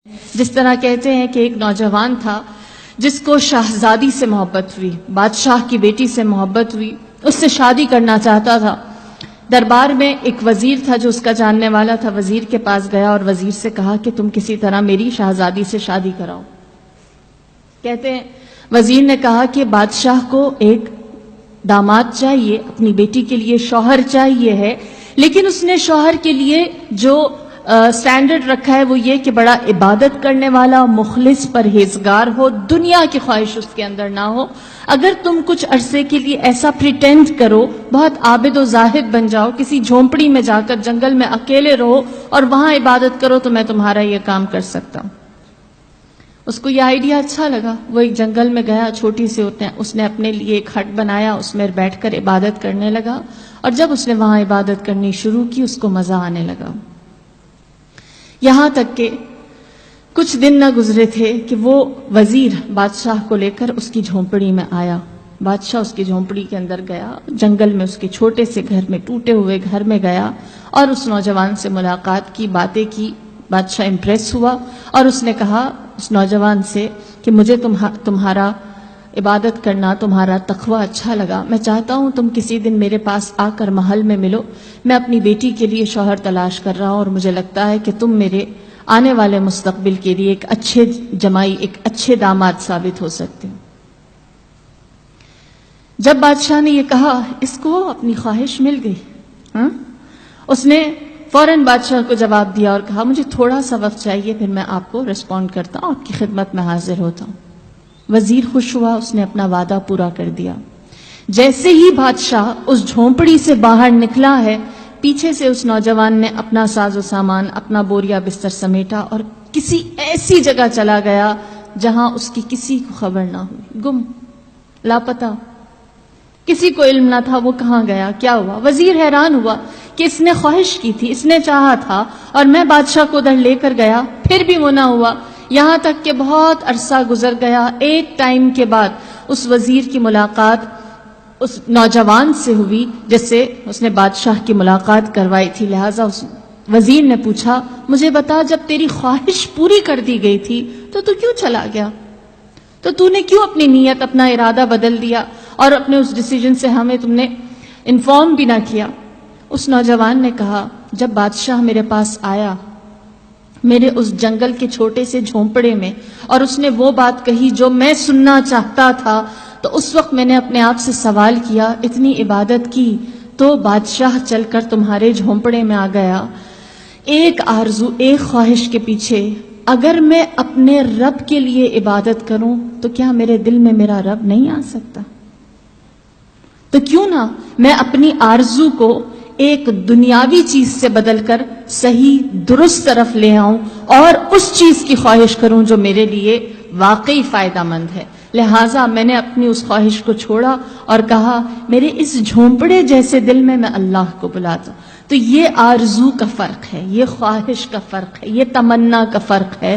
جس طرح کہتے ہیں کہ ایک نوجوان تھا جس کو شہزادی سے محبت ہوئی، بادشاہ کی بیٹی سے محبت ہوئی، اس سے شادی کرنا چاہتا تھا۔ دربار میں ایک وزیر تھا جو اس کا جاننے والا تھا، وزیر کے پاس گیا اور وزیر سے کہا کہ تم کسی طرح میری شہزادی سے شادی کراؤ۔ کہتے ہیں وزیر نے کہا کہ بادشاہ کو ایک داماد چاہیے، اپنی بیٹی کے لیے شوہر چاہیے ہے، لیکن اس نے شوہر کے لیے جو سٹینڈرڈ رکھا ہے وہ یہ کہ بڑا عبادت کرنے والا، مخلص، پرہیزگار ہو، دنیا کی خواہش اس کے اندر نہ ہو۔ اگر تم کچھ عرصے کے لیے ایسا پریٹینڈ کرو، بہت عابد و زاہد بن جاؤ، کسی جھونپڑی میں جا کر جنگل میں اکیلے رہو اور وہاں عبادت کرو تو میں تمہارا یہ کام کر سکتا ہوں۔ اس کو یہ آئیڈیا اچھا لگا، وہ ایک جنگل میں گیا، چھوٹی سی اس نے اپنے لیے ایک ہٹ بنایا، اس میں بیٹھ کر عبادت کرنے لگا، اور جب اس نے وہاں عبادت کرنی شروع کی اس کو مزہ آنے لگا۔ یہاں تک کہ کچھ دن نہ گزرے تھے کہ وہ وزیر بادشاہ کو لے کر اس کی جھونپڑی میں آیا۔ بادشاہ اس کی جھونپڑی کے اندر گیا، جنگل میں اس کے چھوٹے سے گھر میں، ٹوٹے ہوئے گھر میں گیا اور اس نوجوان سے ملاقات کی، باتیں کی۔ بادشاہ امپریس ہوا اور اس نے کہا اس نوجوان سے کہ مجھے تمہارا عبادت کرنا، تمہارا تقوی اچھا لگا، میں چاہتا ہوں تم کسی دن میرے پاس آ کر محل میں ملو، میں اپنی بیٹی کے لیے شوہر تلاش کر رہا ہوں اور مجھے لگتا ہے کہ تم میرے آنے والے مستقبل کے لیے ایک اچھے جمائی، ایک اچھے داماد ثابت ہو سکتے ہو۔ جب بادشاہ نے یہ کہا اس کو اپنی خواہش مل گئی۔ اس نے فوراً بادشاہ کو جواب دیا اور کہا مجھے تھوڑا سا وقت چاہیے، پھر میں آپ کو ریسپونڈ کرتا ہوں، آپ کی خدمت میں حاضر ہوتا ہوں۔ وزیر خوش ہوا، اس نے اپنا وعدہ پورا کر دیا۔ جیسے ہی بادشاہ اس جھونپڑی سے باہر نکلا ہے، پیچھے سے اس نوجوان نے اپنا ساز و سامان، اپنا بوریا بستر سمیٹا اور کسی ایسی جگہ چلا گیا جہاں اس کی کسی کو خبر نہ ہوئی، گم، لاپتہ، کسی کو علم نہ تھا وہ کہاں گیا، کیا ہوا۔ وزیر حیران ہوا کہ اس نے خواہش کی تھی، اس نے چاہا تھا اور میں بادشاہ کو ادھر لے کر گیا، پھر بھی وہ نہ ہوا۔ یہاں تک کہ بہت عرصہ گزر گیا، ایک ٹائم کے بعد اس وزیر کی ملاقات اس نوجوان سے ہوئی جس سے اس نے بادشاہ کی ملاقات کروائی تھی۔ لہٰذا اس وزیر نے پوچھا مجھے بتا جب تیری خواہش پوری کر دی گئی تھی تو کیوں چلا گیا، تو نے کیوں اپنی نیت، اپنا ارادہ بدل دیا اور اپنے اس ڈیسیجن سے ہمیں تم نے انفارم بھی نہ کیا۔ اس نوجوان نے کہا جب بادشاہ میرے پاس آیا میرے اس جنگل کے چھوٹے سے جھونپڑے میں اور اس نے وہ بات کہی جو میں سننا چاہتا تھا، تو اس وقت میں نے اپنے آپ سے سوال کیا، اتنی عبادت کی تو بادشاہ چل کر تمہارے جھونپڑے میں آ گیا، ایک آرزو، ایک خواہش کے پیچھے، اگر میں اپنے رب کے لیے عبادت کروں تو کیا میرے دل میں میرا رب نہیں آ سکتا؟ تو کیوں نہ میں اپنی آرزو کو ایک دنیاوی چیز سے بدل کر صحیح درست طرف لے آؤں اور اس چیز کی خواہش کروں جو میرے لیے واقعی فائدہ مند ہے۔ لہٰذا میں نے اپنی اس خواہش کو چھوڑا اور کہا میرے اس جھونپڑے جیسے دل میں اللہ کو بلاتا ہوں۔ تو یہ آرزو کا فرق ہے، یہ خواہش کا فرق ہے، یہ تمنا کا فرق ہے۔